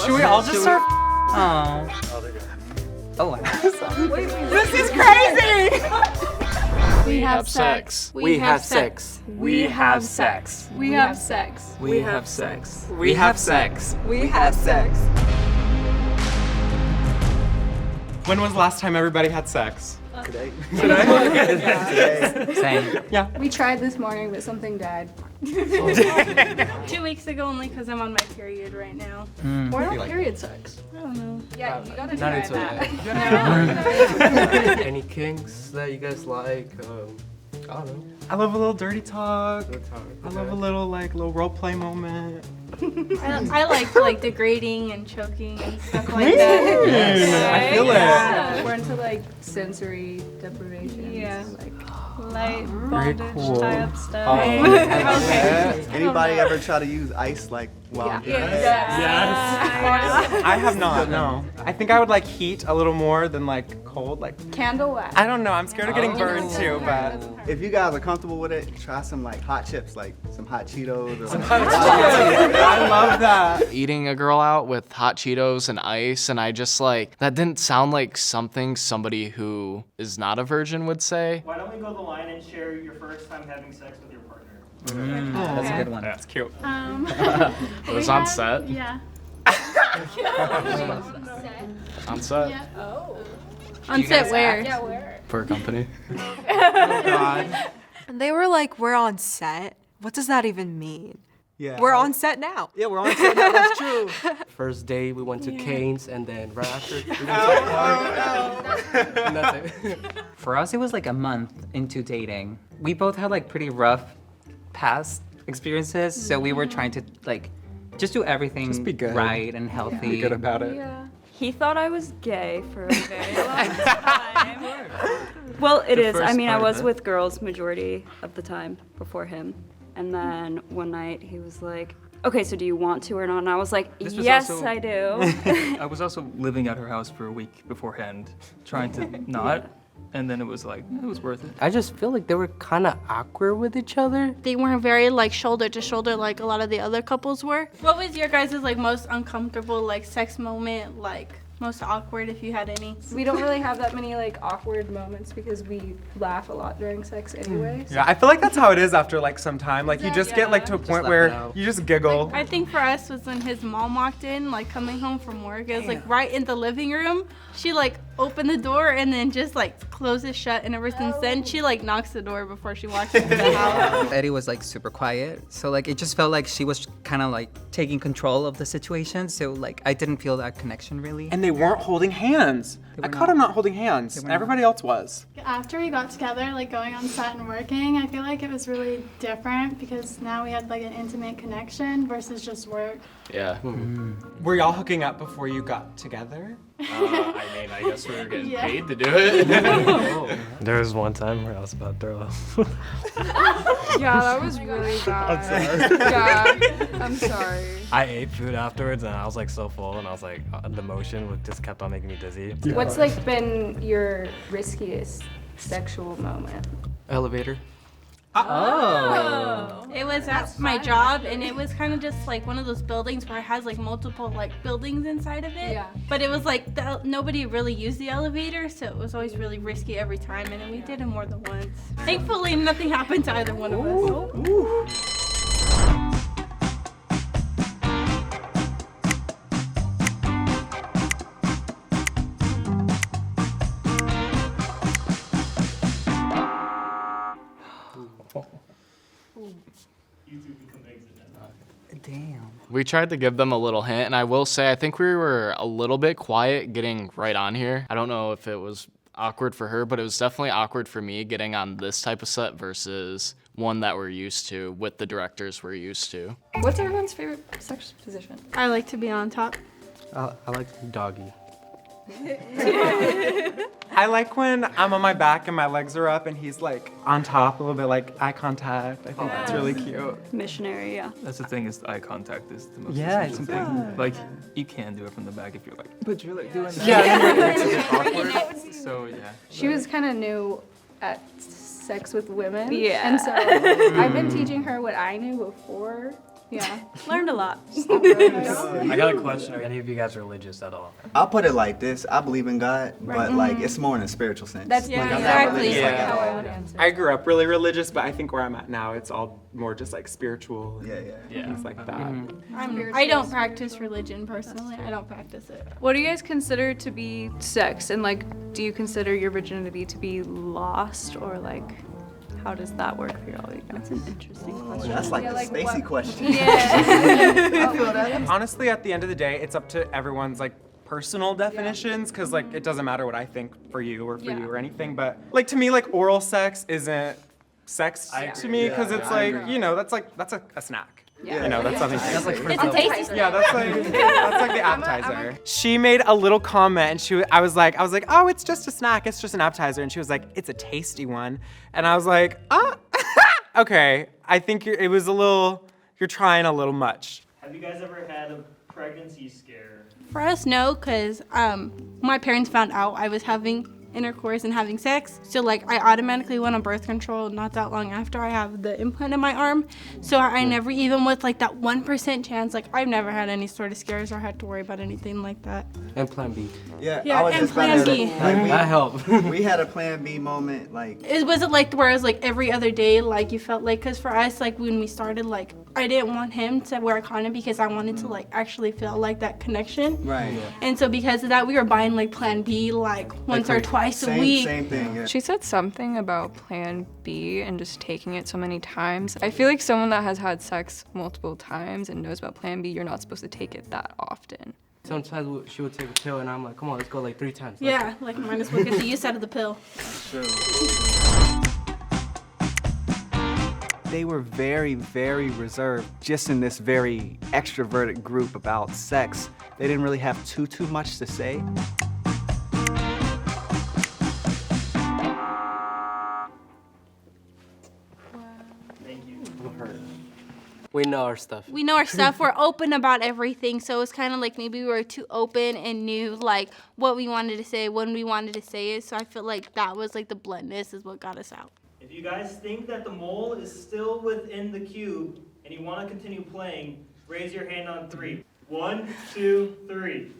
Should we all just start? Oh. Oh, this is crazy! We have sex. We have sex. We have sex. We have sex. We have sex. We have sex. We have sex. When was the last time everybody had sex? Today. Same. Yeah. We tried this morning, but something died. 2 weeks ago only because I'm on my period right now. Why not period sex? I don't know. Yeah, you gotta Not try into that. Any kinks that you guys like? I don't know. I love a little dirty talk. I love a little little role play moment. I like degrading and choking and stuff like that. I feel it. We're into like sensory deprivation. Yeah. Like, Light Very bondage, cool. tie up stuff. Okay. Anybody ever try to use ice like while Yeah. I have not, no. I think I would like heat a little more than like cold, like candle wax. I don't know, I'm scared of getting burned too, but If you guys are comfortable with it, try some like hot chips, like some hot Cheetos. Or I love that. Eating a girl out with hot Cheetos and ice, and I just that didn't sound like something somebody who is not a virgin would say. Why don't we go the line and share your first time having sex with your partner? That's a good one. That's cute. It We was on had- set. Yeah. On set. On set where? For a company. And they were like, we're on set? What does that even mean? Yeah. We're on set now. Yeah, we're on set now. That's true. First day we went to Cane's, and then right after we went to and that's it. For us, it was like a month into dating. We both had like pretty rough past experiences, so we were trying to like just do everything Just be good. right and healthy. Be good about it. He thought I was gay for a very long time. Well, it is. I first mean, I part of was it. with girls majority of the time before him. And then one night he was like, okay, so do you want to or not? And I was like, This was yes, also- I do. I was also living at her house for a week beforehand, trying to not, and then it was like, it was worth it. I just feel like they were kind of awkward with each other. They weren't very shoulder to shoulder like a lot of the other couples were. What was your guys' most uncomfortable sex moment, most awkward if you had any? We don't really have that many awkward moments because we laugh a lot during sex anyway. Yeah, I feel like that's how it is after some time. You just get to a point laugh where it out. you just giggle. I think for us was when his mom walked in, coming home from work. It was right in the living room. She opened the door and then just closed it shut. And ever since then, she knocks the door before she walks into the house. Eddie was super quiet, so it just felt like she was kind of taking control of the situation. So I didn't feel that connection really. And they weren't holding hands. I caught them not holding hands. Everybody else was. After we got together, going on set and working, I feel like it was really different because now we had an intimate connection versus just work. Yeah. Were y'all hooking up before you got together? I guess we were getting Yeah. paid to do it. There was one time where I was about to throw up. Yeah, that was really bad. Yeah, I'm sorry. I ate food afterwards, and I was so full, and I was the motion just kept on making me dizzy. What's been your riskiest sexual moment? Elevator. Oh. It was at my job, and it was kind of just one of those buildings where it has multiple buildings inside of it. Yeah. But it was nobody really used the elevator, so it was always really risky every time, and then we did it more than once. Thankfully, nothing happened to either one of us. Damn. We tried to give them a little hint, and I will say I think we were a little bit quiet getting right on here. I don't know if it was awkward for her, but it was definitely awkward for me getting on this type of set versus one that we're used to with the directors we're used to. What's everyone's favorite sex position? I like to be on top. I like doggy. I like when I'm on my back and my legs are up and he's on top, a little bit eye contact. I think that's really cute. Missionary, yeah. That's the thing is eye contact is the most Yeah, essential thing. You can do it from the back if you're but you're doing that. Yeah. It's a bit awkward. So yeah. She was kind of new at sex with women. Yeah. And so I've been teaching her what I knew before Yeah, learned a lot. I got a question. Are any of you guys religious at all? I'll put it like this: I believe in God, but like it's more in a spiritual sense. That's like, I'm not exactly religious like how at I all. would answer. I grew up really religious, but I think where I'm at now, it's all more just like spiritual. Yeah. Things like that. I don't practice religion personally. I don't practice it. What do you guys consider to be sex? And like, do you consider your virginity to be lost, or like, how does that work for y'all? That's an interesting question. That's like a Stacy question. Yeah. Honestly, at the end of the day, it's up to everyone's like personal definitions, because like it doesn't matter what I think for you or for you or anything. But like to me, like oral sex isn't sex to me, because it's like that's a snack. Yeah. You know, that's something. It's a tasty snack. Yeah, that's like the appetizer. She made a little comment, and I was like, oh, it's just a snack, it's just an appetizer, and she was like, it's a tasty one, and I was like, okay, I think you're trying a little much. Have you guys ever had a pregnancy scare? For us, no, because my parents found out I was having intercourse and having sex. So like I automatically went on birth control not that long after I have the implant in my arm. So I never, even with like that 1% chance, like I've never had any sort of scares or had to worry about anything like that. And Plan B. Yeah, Yeah, I was and just about Plan to- B. like, That helped. we had a Plan B moment, like Was it like whereas like every other day, like you felt like, because for us, like when we started, like I didn't want him to wear a condom because I wanted to like actually feel like that connection. right. And so because of that, we were buying like Plan B like once or twice a week. Same thing. Yeah. She said something about Plan B and just taking it so many times. I feel like someone that has had sex multiple times and knows about Plan B, you're not supposed to take it that often. Sometimes she would take a pill, and I'm like, come on, let's go like 3 times. Yeah, like might as well get the use out of the pill. They were very, very reserved, just in this very extroverted group about sex. They didn't really have too much to say. Thank you. We know our stuff. We know our stuff. We're open about everything. So it's kind of like maybe we were too open and knew like what we wanted to say, when we wanted to say it. So I feel like that was like the bluntness is what got us out. If you guys think that the mole is still within the cube and you want to continue playing, raise your hand on 3. 1, 2, 3.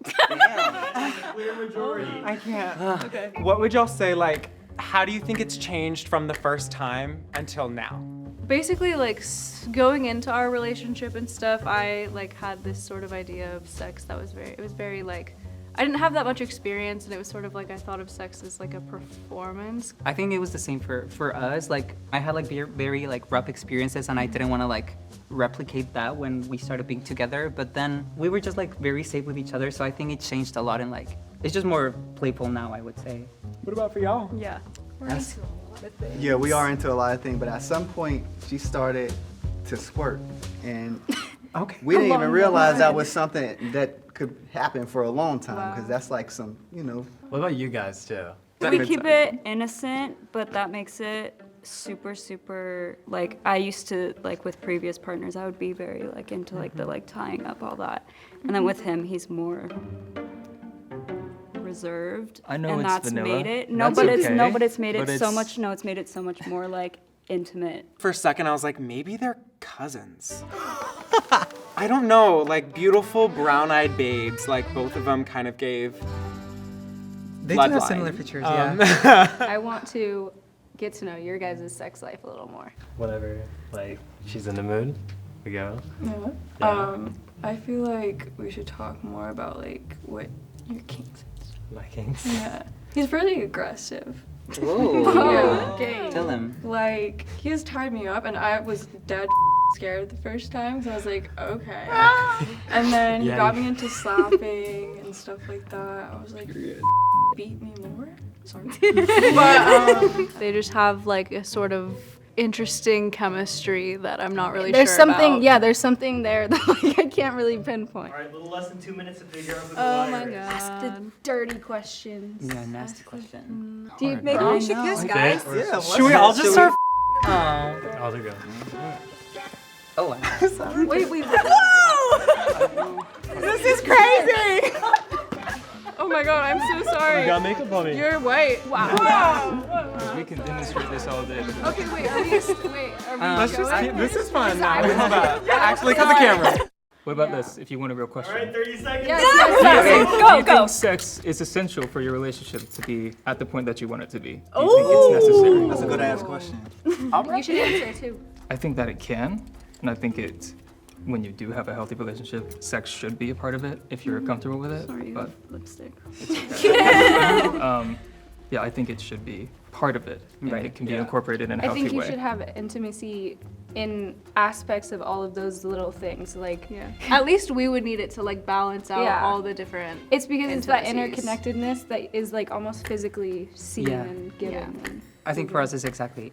That's a clear majority. I can't. Okay. What would y'all say, like, how do you think it's changed from the first time until now? Basically, like going into our relationship and stuff, I like had this sort of idea of sex that was very like, I didn't have that much experience, and it was sort of like I thought of sex as like a performance. I think it was the same for us. Like I had like very like rough experiences, and I didn't want to like replicate that when we started being together. But then we were just like very safe with each other, so I think it changed a lot, and like it's just more playful now, I would say. What about for y'all? Yeah. Yeah, we are into a lot of things, but at some point she started to squirt, and we didn't even realize that was something that could happen for a long time, because that's like some, What about you guys too? We keep it innocent, but that makes it super, like, I used to, like, with previous partners, I would be very, like, into, like, the, like, tying up all that. And then with him, he's more reserved. I know and it's that's vanilla. made it. That's okay, But it's made it but so it's- much, it's made it so much more, like, intimate. For a second, I was like, maybe they're cousins. I don't know, like beautiful brown-eyed babes, like both of them kind of gave They do have bloodline. similar features, I want to get to know your guys' sex life a little more. Whatever, like, she's in the mood, we go. Yeah. I feel like we should talk more about like what your kinks is. My kinks. Yeah. He's really aggressive. Whoa. Yeah. Tell him. Like, he has tied me up, and I was dead scared the first time, so I was like, okay. And then he Yeah. got me into slapping and stuff like that. I was like, beat me more? Sorry. But they just have like a sort of interesting chemistry that I'm not really There's sure something, about. yeah, there's something there that like I can't really pinpoint. All right, a little less than 2 minutes to figure out who the Oh liar my is. god. Ask the dirty questions. Yeah, nasty question. Do you, Hard. maybe we should kiss, Okay. guys? Yeah, Should we all just start? I'll do go. Oh, wow. Wait. This is crazy! Oh my god, I'm so sorry. You got makeup on me. You're white. Wow. We can demonstrate this all day. Okay, wait, are we Let's just going? keep, this is fun now. Actually, cut the camera. What about this, if you want a real question? All right, 30 seconds. Yes, Do you think sex is essential for your relationship to be at the point that you want it to be? Do you think it's necessary? That's a good ass question. You should answer too. I think that it can, and I think when you do have a healthy relationship, sex should be a part of it if you're comfortable with it. Sorry, you but have lipstick. yeah, I think it should be part of it, and it can be incorporated in a I healthy think you way. should have intimacy in aspects of all of those little things. Like, At least we would need it to like balance out Yeah. all the different. it's because it's that intimacies. interconnectedness that is like almost physically seen Yeah. and given. And I think for us it's exactly.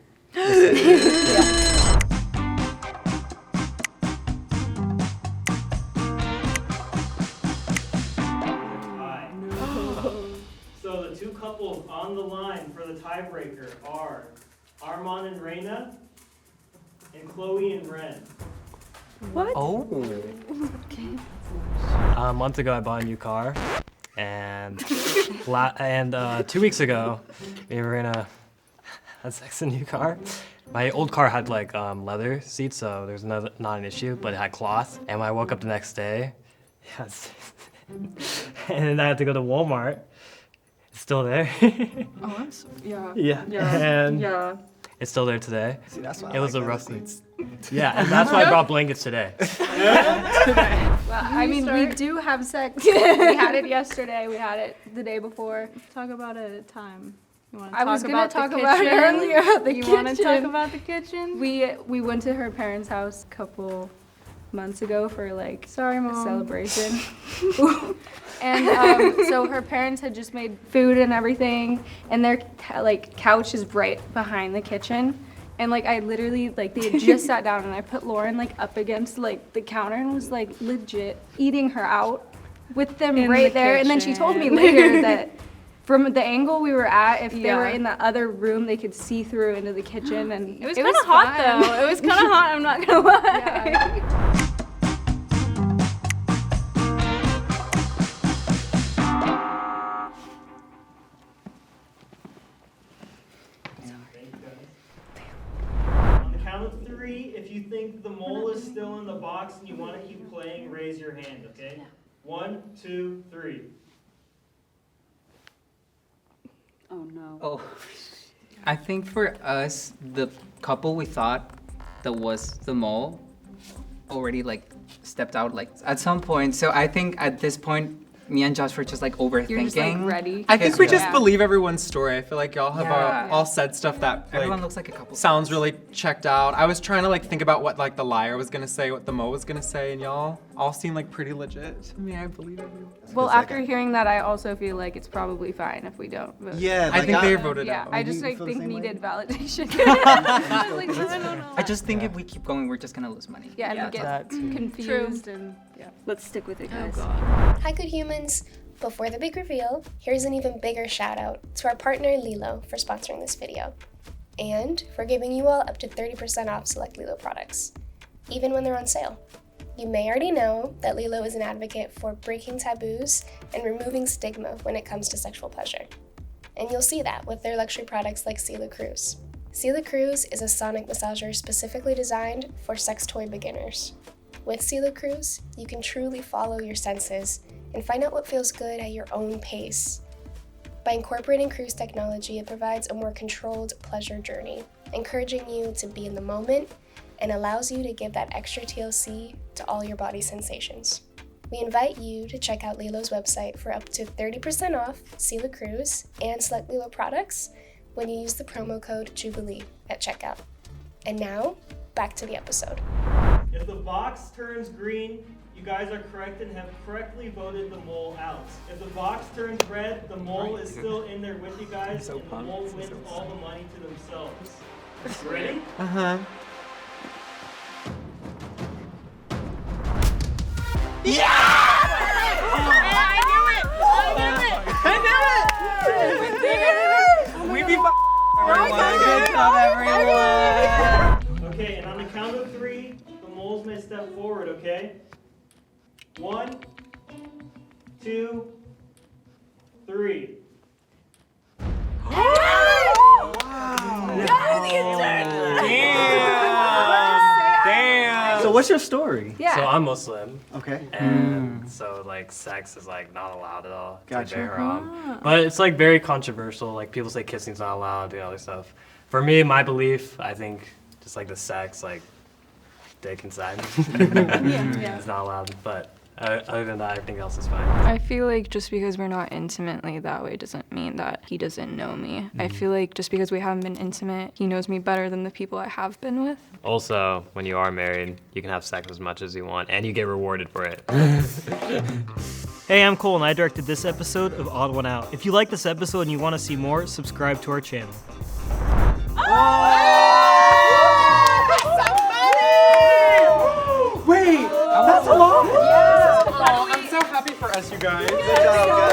So the two couples on the line for the tiebreaker are Armand and Reina, and Chloe and Ren. What? Oh. A month ago, I bought a new car, and 2 weeks ago, me and Marina had sex in a new car. My old car had like leather seats, so there's not an issue, but it had cloth. And when I woke up the next day, and then I had to go to Walmart. It's still there. Oh, I'm so, yeah. And Yeah. it's still there today. See, that's why It was a leather rough seats. Yeah, and that's why I brought blankets today. Well, I mean, we do have sex. We had it yesterday. We had it the day before. Talk about it at a time. You want to I was gonna talk about it kitchen? earlier. The You want to talk kitchen. about the kitchen? We went to her parents' house a couple months ago for like Sorry, a Mom. celebration. And so her parents had just made food and everything, and their like couch is right behind the kitchen. And like I literally like they had just sat down, and I put Lauren like up against like the counter and was like legit eating her out with them In right the there. And then she told me kitchen. later that from the angle we were at, if they were Yeah. in the other room, they could see through into the kitchen. And It was kind of hot fun. though. It was kind of hot. I'm not gonna lie. Yeah. On the count of 3, if you think the mole is still in the box and you want to keep playing, raise your hand, okay? 1, 2, 3. Oh no. Oh. I think for us, the couple we thought that was the mole already like stepped out like at some point. So I think at this point, me and Josh were just like overthinking. You're just like ready. I think we just Yeah. believe everyone's story. I feel like y'all have Yeah. all said stuff that like, Everyone looks like a couple. sounds really checked out. I was trying to like think about what like the liar was gonna say, what the Mo was gonna say, and y'all all seem like pretty legit. I mean, I believe everyone. Well, after hearing that, I also feel like it's probably fine if we don't vote. Yeah, I like, think they voted Yeah, out. I just you like feel the think same way? needed validation. Like, no, no, no. I just think if we keep going, we're just gonna lose money. Yeah, and Yeah, we get that too. confused and yeah. Let's stick with it, guys. Hi, good humans. Before the big reveal, here's an even bigger shout out to our partner Lilo for sponsoring this video and for giving you all up to 30% off select Lilo products, even when they're on sale. You may already know that Lilo is an advocate for breaking taboos and removing stigma when it comes to sexual pleasure. And you'll see that with their luxury products like Sea La Cruz. Sea La Cruz is a sonic massager specifically designed for sex toy beginners. With Sea La Cruz, you can truly follow your senses and find out what feels good at your own pace. By incorporating cruise technology, it provides a more controlled pleasure journey, encouraging you to be in the moment and allows you to give that extra TLC to all your body sensations. We invite you to check out Lilo's website for up to 30% off Sea La Cruz and select Lilo products when you use the promo code Jubilee at checkout. And now, back to the episode. If the box turns green, you guys are correct and have correctly voted the mole out. If the box turns red, the mole is still in there with you guys, and the mole wins all the money to themselves. Ready? Uh-huh. We be Good job, everyone. Okay, and on the count of 3, the moles may step forward, okay? 1, 2, 3. Wow. Damn. So what's your story? Yeah. So I'm Muslim. Okay. And so like sex is like not allowed at all. It's, like, Gotcha. very haram. But it's like very controversial. Like people say kissing's not allowed, doing other stuff. For me, my belief, I think just like the sex, like dick inside, it's not allowed. But other than that, everything else is fine. I feel like just because we're not intimately that way doesn't mean that he doesn't know me. I feel like just because we haven't been intimate, he knows me better than the people I have been with. Also, when you are married, you can have sex as much as you want, and you get rewarded for it. Hey, I'm Cole, and I directed this episode of Odd One Out. If you like this episode and you want to see more, subscribe to our channel. Wait, that's a long one? I'm so happy for us, you guys. Good job, guys.